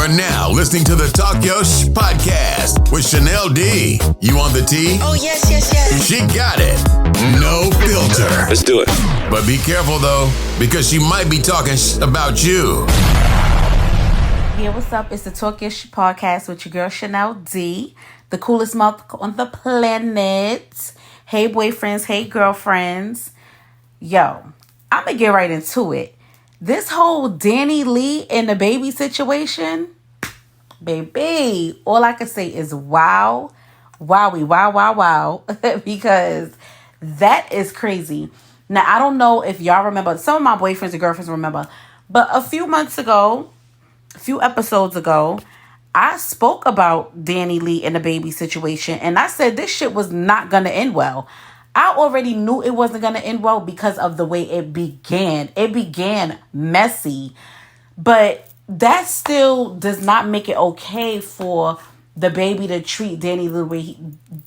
are now listening to the Talk Yo Shh podcast with Chanel D. You on the T? Oh, yes. She got it. No filter. Let's do it. But be careful, though, because she might be talking about you. Yeah, what's up? It's the Talk Yo Shh podcast with your girl, Chanel D. The coolest mouth on the planet. Hey, boyfriends. Hey, girlfriends. Yo, I'm going to get right into it. This whole Danileigh and the baby situation, baby, all I can say is wow, because that is crazy. Now, I don't know if y'all remember, some of my boyfriends and girlfriends remember, but a few episodes ago, I spoke about Danileigh and the baby situation, and I said this shit was not going to end well. I already knew it wasn't going to end well because of the way it began. It began messy, but that still does not make it okay for the baby to treat Danileigh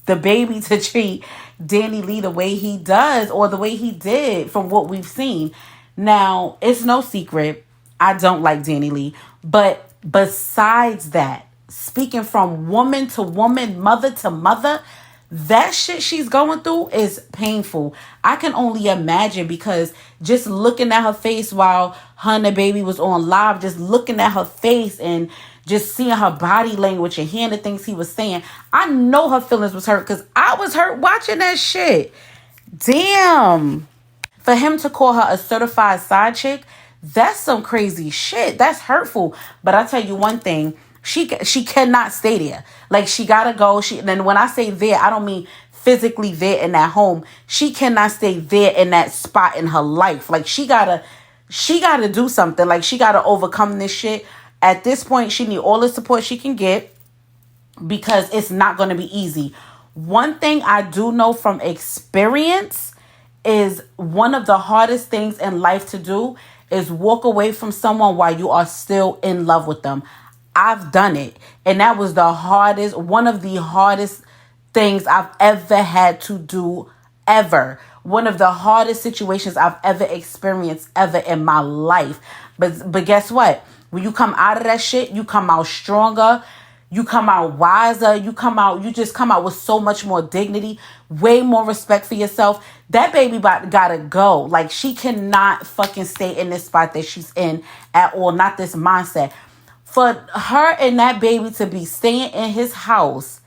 the way he does, or the way he did from what we've seen. Now, it's no secret, I don't like Danileigh, but besides that, speaking from woman to woman, mother to mother, that shit she's going through is painful. I can only imagine, because just looking at her face while her and the baby was on live, just looking at her face and just seeing her body language and hearing the things he was saying, I know her feelings was hurt, because I was hurt watching that shit. Damn. For him to call her a certified side chick, that's some crazy shit. That's hurtful. But I tell you one thing, she cannot stay there. Like, she gotta go. Then when I say there, I don't mean physically there in that home. She cannot stay there in that spot in her life. Like, she gotta do something. Like, she gotta overcome this shit. At this point, she need all the support she can get, because it's not gonna be easy. One thing I do know from experience is one of the hardest things in life to do is walk away from someone while you are still in love with them. I've done it. And that was one of the hardest things I've ever had to do ever. One of the hardest situations I've ever experienced ever in my life. But guess what? When you come out of that shit, you come out stronger. You come out wiser. You just come out with so much more dignity, way more respect for yourself. That baby gotta go. Like, she cannot fucking stay in this spot that she's in at all. Not this mindset. For her and that baby to be staying in his house,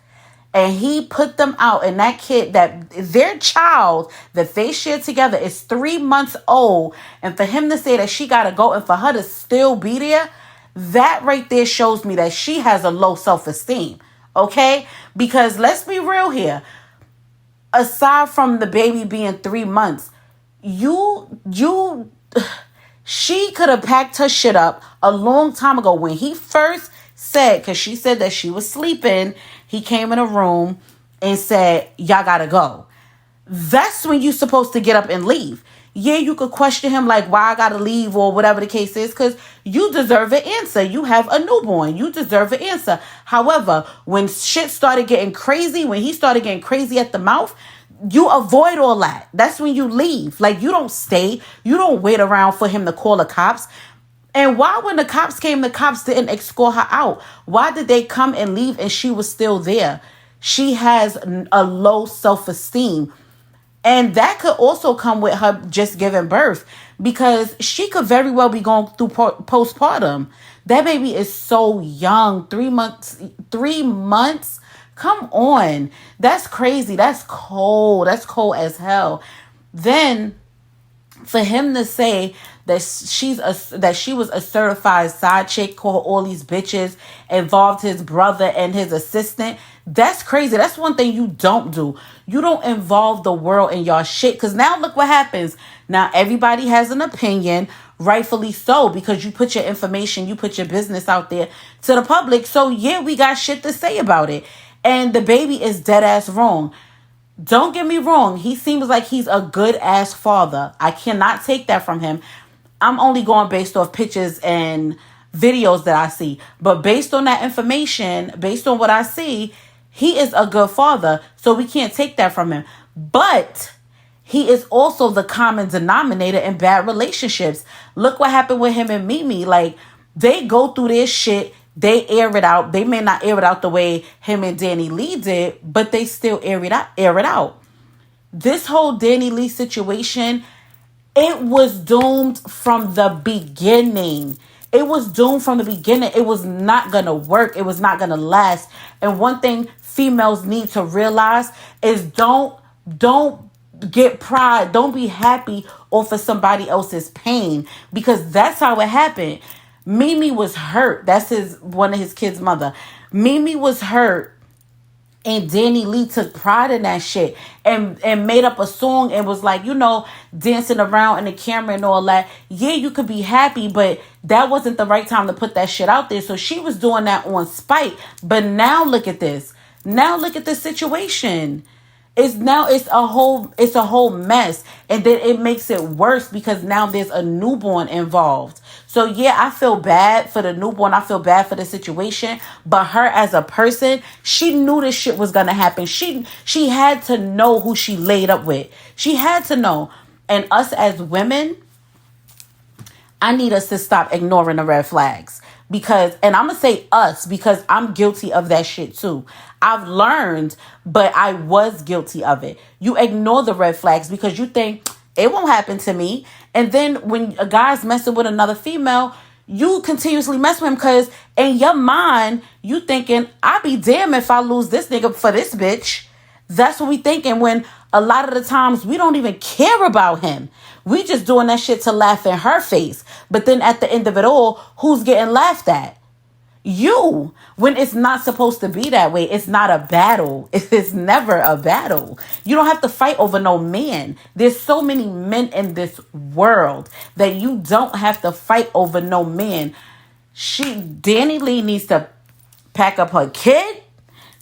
and he put them out, and that kid, that their child that they share together is 3 months old, and for him to say that she gotta go and for her to still be there, that right there shows me that she has a low self-esteem. Okay? Because let's be real here. Aside from the baby being 3 months, she could have packed her shit up a long time ago. When he first said, because she said that she was sleeping, he came in a room and said, y'all gotta go. That's when you're supposed to get up and leave. Yeah, you could question him like, why I gotta leave, or whatever the case is, because you deserve an answer. You have a newborn. You deserve an answer. However, when shit started getting crazy, when he started getting crazy at the mouth, you avoid all that. That's when you leave. Like, you don't stay. You don't wait around for him to call the cops. And why, when the cops came, the cops didn't escort her out? Why did they come and leave and she was still there? She has a low self-esteem. And that could also come with her just giving birth, because she could very well be going through postpartum. That baby is so young. 3 months. Come on. That's crazy. That's cold. That's cold as hell. Then for him to say that she was a certified side chick, call all these bitches, involved his brother and his assistant, that's crazy. That's one thing you don't do. You don't involve the world in y'all shit, because now look what happens. Now everybody has an opinion, rightfully so, because you put your information, you put your business out there to the public. So yeah, we got shit to say about it. And the baby is dead ass wrong. Don't get me wrong. He seems like he's a good ass father. I cannot take that from him. I'm only going based off pictures and videos that I see. But based on that information, based on what I see, he is a good father. So we can't take that from him. But he is also the common denominator in bad relationships. Look what happened with him and Mimi. Like, they go through this shit They air it out. They may not air it out the way him and Danileigh did, but they still air it out. This whole Danileigh situation, it was doomed from the beginning. It was doomed from the beginning. It was not going to work. It was not going to last. And one thing females need to realize is don't get pride. Don't be happy off of somebody else's pain, because that's how it happened. Mimi was hurt. That's one of his kids' mother. Mimi was hurt. And Danileigh took pride in that shit and made up a song and was like, dancing around in the camera and all that. Yeah, you could be happy, but that wasn't the right time to put that shit out there. So she was doing that on spite. But now look at this. Now look at this situation. It's a whole mess. And then it makes it worse because now there's a newborn involved. So yeah, I feel bad for the newborn. I feel bad for the situation. But her as a person, she knew this shit was gonna happen. She had to know who she laid up with. She had to know. And us as women, I need us to stop ignoring the red flags. And I'm going to say us, because I'm guilty of that shit too. I've learned, but I was guilty of it. You ignore the red flags because you think it won't happen to me. And then when a guy's messing with another female, you continuously mess with him because in your mind, you thinking, I'll be damned if I lose this nigga for this bitch. That's what we thinking, when a lot of the times we don't even care about him. We just doing that shit to laugh in her face. But then at the end of it all, who's getting laughed at? You. When it's not supposed to be that way. It's not a battle. It's never a battle. You don't have to fight over no man. There's so many men in this world that you don't have to fight over no man. Danileigh needs to pack up her kid.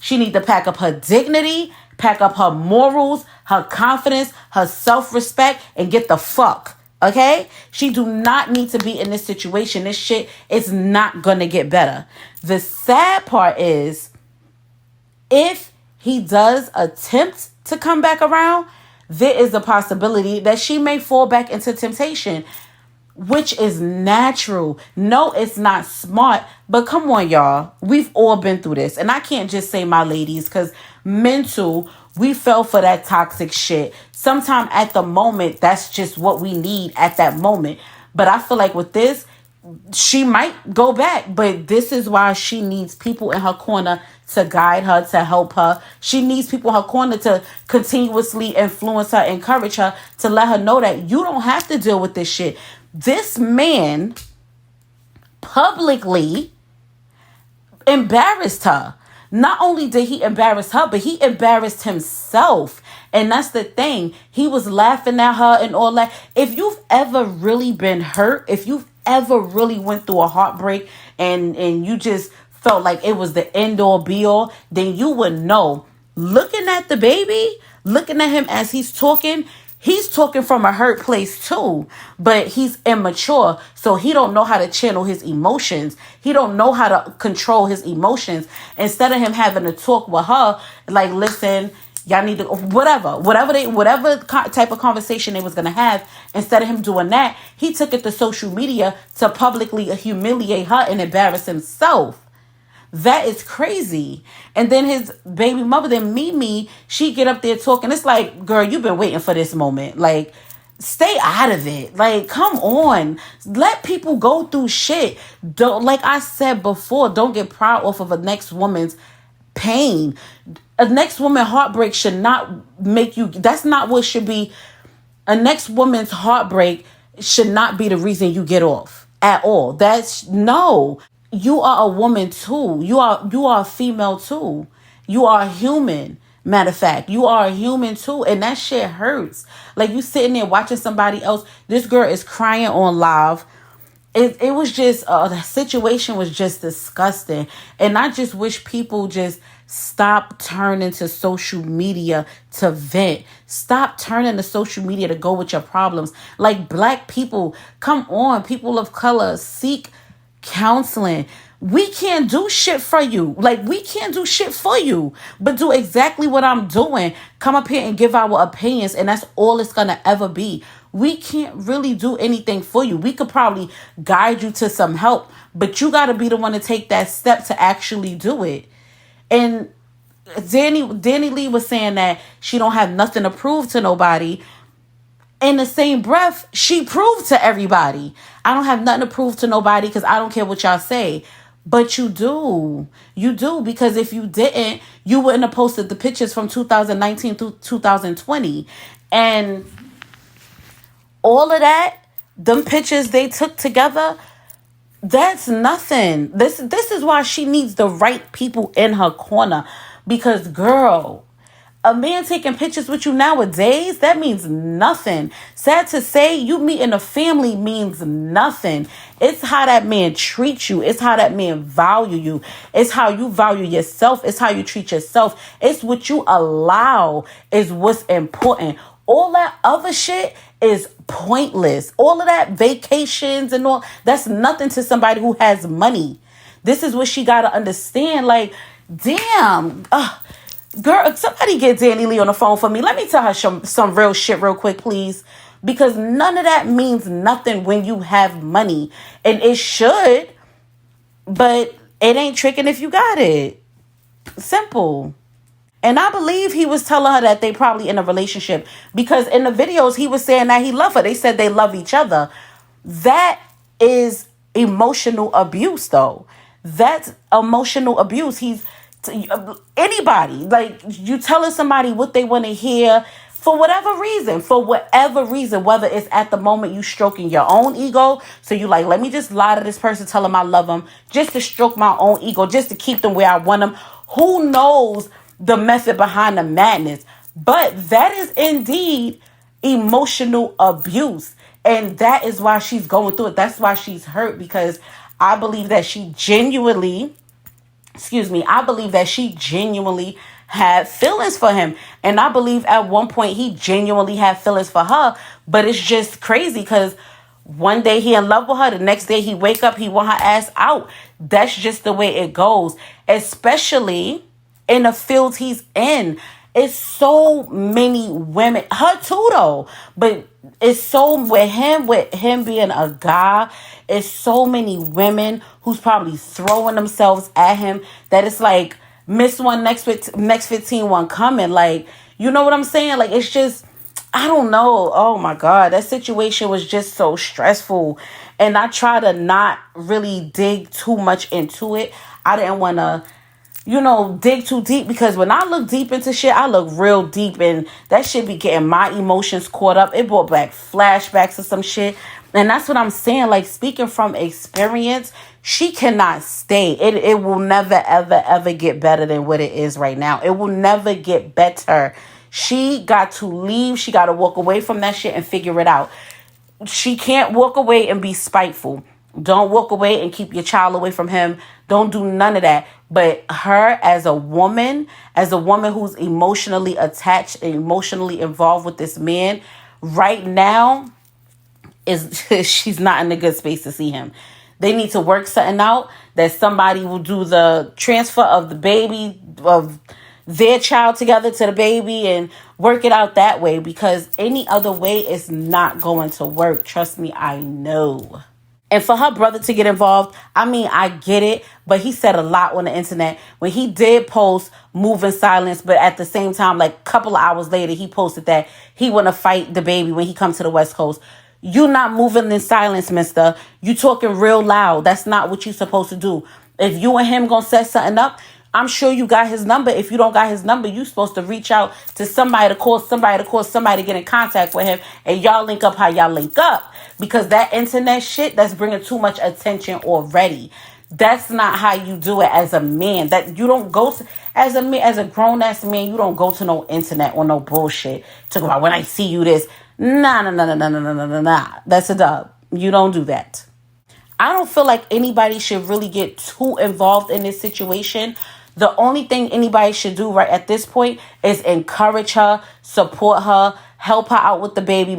She needs to pack up her dignity, pack up her morals, her confidence, her self-respect, and get the fuck. Okay? She do not need to be in this situation. This shit is not going to get better. The sad part is, if he does attempt to come back around, there is a possibility that she may fall back into temptation, which is natural. No, it's not smart, but come on, y'all. We've all been through this. And I can't just say my ladies, because men too, we fell for that toxic shit. Sometime at the moment, that's just what we need at that moment. But I feel like with this, she might go back, but this is why she needs people in her corner to guide her, to help her. She needs people in her corner to continuously influence her, encourage her, to let her know that you don't have to deal with this shit. This man publicly embarrassed her. Not only did he embarrass her, but he embarrassed himself. And that's the thing. He was laughing at her and all that. If you've ever really been hurt, if you've ever really went through a heartbreak and you just felt like it was the end all be all, then you would know. Looking at the baby, looking at him as he's talking from a hurt place too, but he's immature. So he don't know how to channel his emotions. He don't know how to control his emotions. Instead of him having to talk with her, like, listen, y'all need to, whatever type of conversation they was going to have, instead of him doing that, he took it to social media to publicly humiliate her and embarrass himself. That is crazy. And then his baby mother, then Mimi, she get up there talking. It's like, girl, you've been waiting for this moment. Like, stay out of it. Like, come on. Let people go through shit. Don't, like I said before, don't get proud off of a next woman's pain. A next woman heartbreak should not make you, that's not what should be. A next woman's heartbreak should not be the reason you get off at all. No. You are a woman too. You are a female too. You are a human. Matter of fact, you are a human too. And that shit hurts. Like, you sitting there watching somebody else. This girl is crying on live. It was just, the situation was just disgusting. And I just wish people just stop turning to social media to vent. Stop turning to social media to go with your problems. Like, Black people, come on, people of color, seek counseling. We can't do shit for you. Like, we can't do shit for you, but do exactly what I'm doing. Come up here and give our opinions, and that's all it's gonna ever be. we can't really do anything for you. We could probably guide you to some help, but you got to be the one to take that step to actually do it. And Danileigh was saying that she don't have nothing to prove to nobody. In the same breath, she proved to everybody, I don't have nothing to prove to nobody because I don't care what y'all say. But you do. You do, because if you didn't, you wouldn't have posted the pictures from 2019 through 2020. And all of that, them pictures they took together, that's nothing. This is why she needs the right people in her corner. Because, girl, a man taking pictures with you nowadays, that means nothing. Sad to say, you meeting a family means nothing. It's how that man treats you. It's how that man value you. It's how you value yourself. It's how you treat yourself. It's what you allow is what's important. All that other shit is pointless. All of that vacations and all, that's nothing to somebody who has money. This is what she got to understand. Like, damn. Girl, somebody get Danileigh on the phone for me. Let me tell her some real shit real quick, please. Because none of that means nothing when you have money. And it should, but it ain't tricking if you got it. Simple. And I believe he was telling her that they probably in a relationship. Because in the videos, he was saying that he loved her. They said they love each other. That is emotional abuse, though. That's emotional abuse. Anybody, like, you telling somebody what they want to hear for whatever reason, whether it's at the moment you stroking your own ego, so you like, let me just lie to this person, tell them I love them just to stroke my own ego, just to keep them where I want them. Who knows the method behind the madness? But that is indeed emotional abuse, and that is why she's going through it. That's why she's hurt, because I believe that she genuinely had feelings for him. And I believe at one point he genuinely had feelings for her. But it's just crazy because one day he in love with her. The next day he wake up, he want her ass out. That's just the way it goes. Especially in the field he's in. It's so many women. Her too, though. But it's so with him being a guy, it's so many women who's probably throwing themselves at him that it's like, miss one, next 15 one coming. Like, you know what I'm saying? Like, it's just, I don't know. Oh my God. That situation was just so stressful. And I try to not really dig too much into it. I didn't want to, dig too deep, because when I look deep into shit, I look real deep, and that shit be getting my emotions caught up. It brought back flashbacks of some shit. And that's what I'm saying. Like, speaking from experience, she cannot stay. It will never, ever, ever get better than what it is right now. It will never get better. She got to leave. She got to walk away from that shit and figure it out. She can't walk away and be spiteful. Don't walk away and keep your child away from him. Don't do none of that. But her as a woman who's emotionally attached and emotionally involved with this man right now, she's not in a good space to see him. They need to work something out, that somebody will do the transfer of the baby, of their child together to the baby, and work it out that way, because any other way is not going to work. Trust me, I know. And for her brother to get involved, I mean, I get it, but he said a lot on the internet when he did post move in silence, but at the same time, like a couple of hours later, he posted that he want to fight the baby when he comes to the West Coast. You not moving in silence, mister. You talking real loud. That's not what you supposed to do. If you and him gonna set something up, I'm sure you got his number. If you don't got his number, you supposed to reach out to somebody to get in contact with him, and y'all link up how y'all link up. Because that internet shit, that's bringing too much attention already. That's not how you do it as a man. That you don't go to, as a man, as a grown ass man, you don't go to no internet or no bullshit. Talk about when I see you this. Nah. That's a dub. You don't do that. I don't feel like anybody should really get too involved in this situation. The only thing anybody should do right at this point is encourage her, support her, help her out with the baby,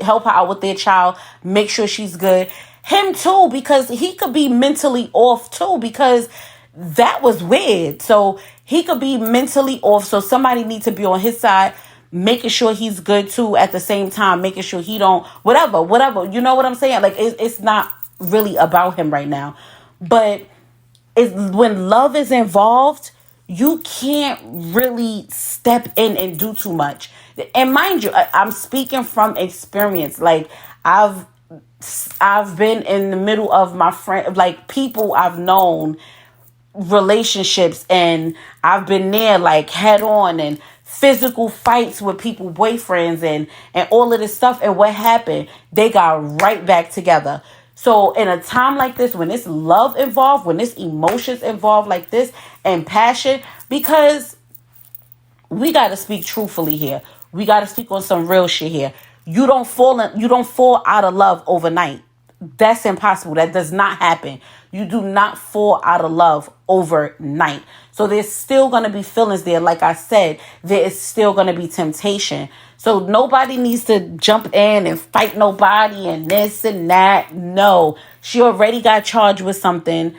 help her out with their child, make sure she's good. Him too, because he could be mentally off too, because that was weird. So he could be mentally off. So somebody needs to be on his side, making sure he's good too at the same time, making sure he don't, whatever. You know what I'm saying? Like, it's not really about him right now. But when love is involved, you can't really step in and do too much. And mind you, I'm speaking from experience. Like, I've been in the middle of my friend, like, people I've known, relationships, and I've been there, like, head on, and physical fights with people, boyfriends, and all of this stuff. And what happened? They got right back together. So in a time like this, when it's love involved, when it's emotions involved like this, and passion, because we got to speak truthfully here. We got to speak on some real shit here. You don't fall out of love overnight. That's impossible. That does not happen. You do not fall out of love overnight. So there's still going to be feelings there. Like I said, there is still going to be temptation. So nobody needs to jump in and fight nobody and this and that. No, she already got charged with something.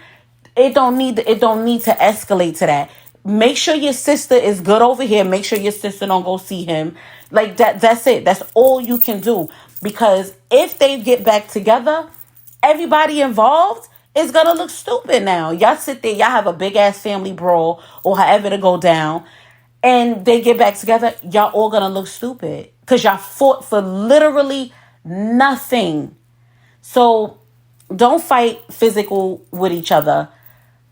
It don't need to escalate to that. Make sure your sister is good over here. Make sure your sister don't go see him. Like that. That's it. That's all you can do. Because if they get back together, everybody involved is going to look stupid now. Y'all sit there. Y'all have a big ass family brawl or however to go down. And they get back together. Y'all all going to look stupid. Because y'all fought for literally nothing. So don't fight physical with each other.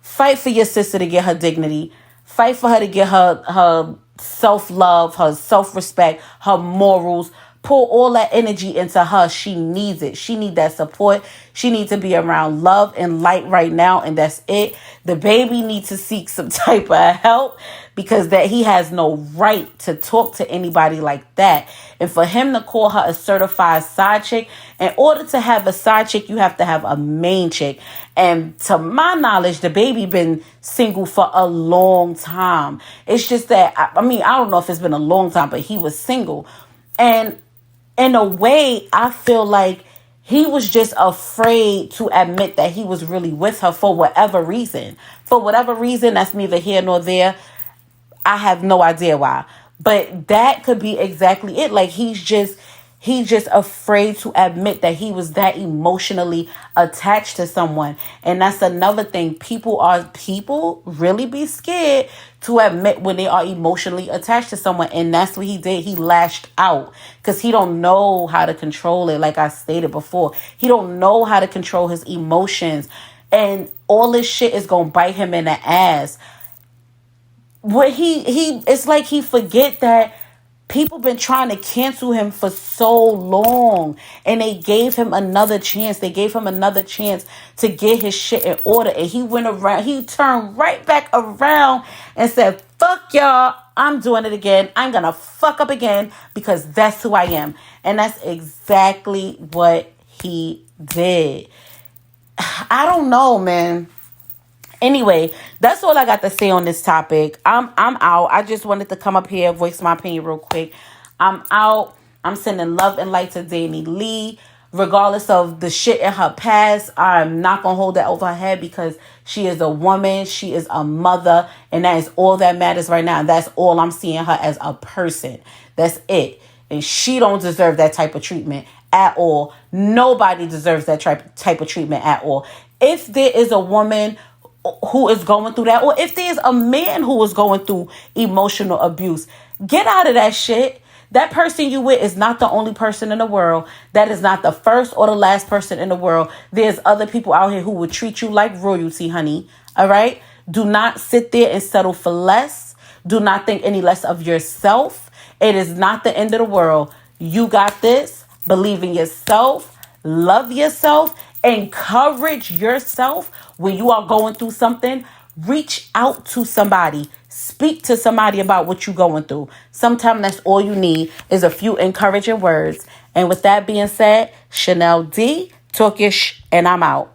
Fight for your sister to get her dignity. Fight for her to get her self-love, her self-respect, her morals. Pour all that energy into her. She needs it. She needs that support. She needs to be around love and light right now, and that's it. The baby needs to seek some type of help because that he has no right to talk to anybody like that. And for him to call her a certified side chick, in order to have a side chick, you have to have a main chick. And to my knowledge, the baby been single for a long time. It's just that, I don't know if it's been a long time, but he was single. And in a way, I feel like he was just afraid to admit that he was really with her for whatever reason. For whatever reason, that's neither here nor there. I have no idea why. But that could be exactly it. Like, he's just afraid to admit that he was that emotionally attached to someone. And that's another thing. People really be scared to admit when they are emotionally attached to someone. And that's what he did. He lashed out because he don't know how to control it. Like I stated before, he don't know how to control his emotions. And all this shit is going to bite him in the ass. It's like he forget that people been trying to cancel him for so long, and they gave him another chance. They gave him another chance to get his shit in order, and he turned right back around and said, fuck y'all, I'm doing it again. I'm gonna fuck up again because that's who I am. And that's exactly what he did. I don't know, man. Anyway, that's all I got to say on this topic. I'm out. I just wanted to come up here, voice my opinion real quick. I'm out. I'm sending love and light to Danileigh. Regardless of the shit in her past, I'm not going to hold that over her head because she is a woman. She is a mother. And that is all that matters right now. And that's all I'm seeing her as, a person. That's it. And she don't deserve that type of treatment at all. Nobody deserves that type of treatment at all. If there is a woman who is going through that, or if there's a man who is going through emotional abuse, get out of that shit. That person you with is not the only person in the world. That is not the first or the last person in the world. There's other people out here who will treat you like royalty, honey. All right? Do not sit there and settle for less. Do not think any less of yourself. It is not the end of the world. You got this. Believe in yourself. Love yourself. Encourage yourself when you are going through something. Reach out to somebody. Speak to somebody about what you're going through. Sometimes that's all you need is a few encouraging words. And with that being said, Chanel D, Turkish, and I'm out.